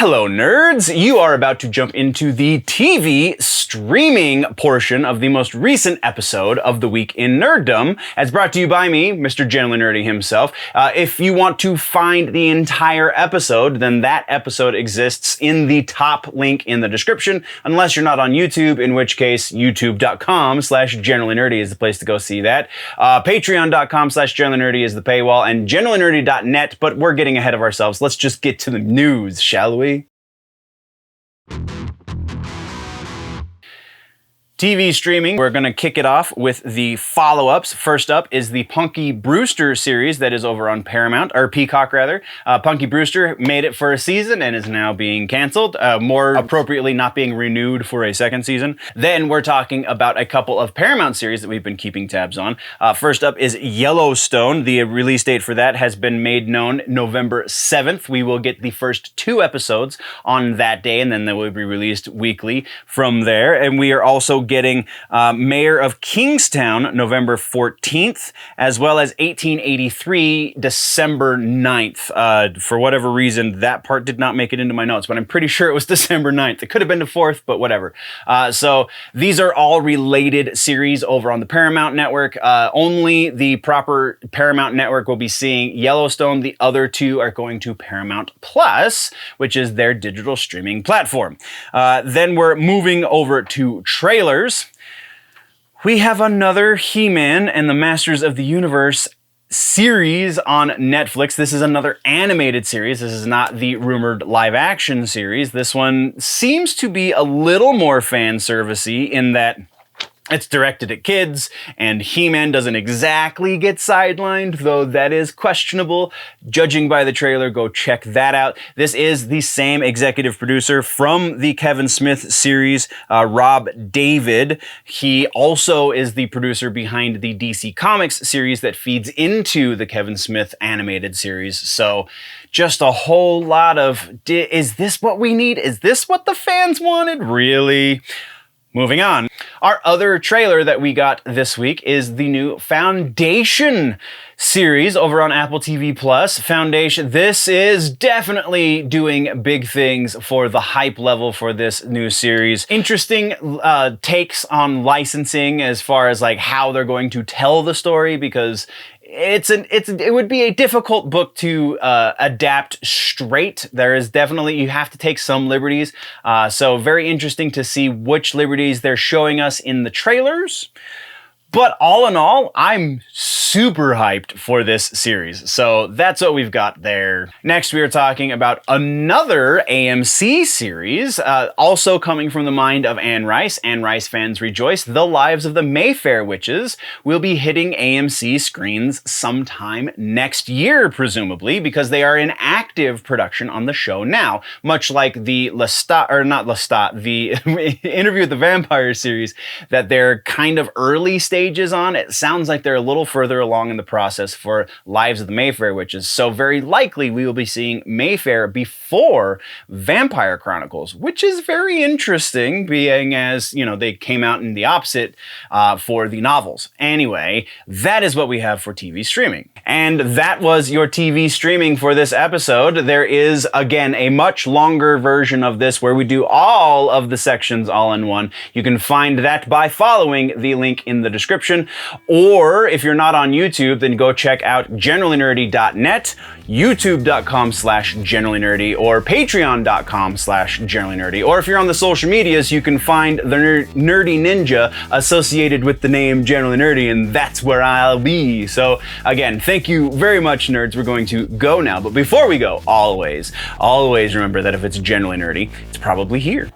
Hello, nerds! You are about to jump into the TV streaming portion of the most recent episode of The Week in Nerdom, as brought to you by me, Mr. Generally Nerdy himself. If you want to find the entire episode, then that episode exists in the top link in the description, unless you're not on YouTube, in which case youtube.com/generallynerdy is the place to go see that. Patreon.com/generallynerdy is the paywall, and generallynerdy.net, but we're getting ahead of ourselves. Let's just get to the news, shall we? TV streaming, we're going to kick it off with the follow-ups. First up is the Punky Brewster series that is over on Paramount, or Peacock rather. Punky Brewster made it for a season and is now being canceled, more appropriately not being renewed for a second season. Then we're talking about a couple of Paramount series that we've been keeping tabs on. First up is Yellowstone. The release date for that has been made known, November 7th. We will get the first 2 episodes on that day, and then they will be released weekly from there. And we are also getting Mayor of Kingstown, November 14th, as well as 1883, December 9th. For whatever reason, that part did not make it into my notes, but I'm pretty sure it was December 9th. It could have been the 4th, but whatever. So these are all related series over on the Paramount Network. Only the proper Paramount Network will be seeing Yellowstone. The other 2 are going to Paramount Plus, which is their digital streaming platform. Then we're moving over to trailers. We have another He-Man and the Masters of the Universe series on Netflix. This is another animated series. This is not the rumored live-action series. This one seems to be a little more fan servicey in that it's directed at kids, and He-Man doesn't exactly get sidelined, though that is questionable. Judging by the trailer, go check that out. This is the same executive producer from the Kevin Smith series, Rob David. He also is the producer behind the DC Comics series that feeds into the Kevin Smith animated series. So just a whole lot of, is this what we need? Is this what the fans wanted? Really? Moving on. Our other trailer that we got this week is the new Foundation series over on Apple TV+. Foundation, this is definitely doing big things for the hype level for this new series. Interesting takes on licensing as far as like how they're going to tell the story, because it would be a difficult book to adapt straight. There is definitely, you have to take some liberties. So very interesting to see which liberties they're showing us in the trailers. But all in all, I'm super hyped for this series. So that's what we've got there. Next, we are talking about another AMC series, also coming from the mind of Anne Rice. Anne Rice fans rejoice. The Lives of the Mayfair Witches will be hitting AMC screens sometime next year, presumably, because they are in active production on the show now, much like the the Interview with the Vampire series that they're kind of early stages on. It sounds like they're a little further along in the process for Lives of the Mayfair Witches. So very likely we will be seeing Mayfair before Vampire Chronicles, which is very interesting, being as, you know, they came out in the opposite for the novels. Anyway, that is what we have for TV streaming. And that was your TV streaming for this episode. There is, again, a much longer version of this where we do all of the sections all in one. You can find that by following the link in the description. Or if you're not on YouTube, then go check out generallynerdy.net, youtube.com/generallynerdy, or patreon.com/generallynerdy. Or if you're on the social medias, you can find the Nerdy Ninja associated with the name Generally Nerdy, and that's where I'll be. So again, thank you very much, nerds. We're going to go now. But before we go, always remember that if it's generally nerdy, it's probably here.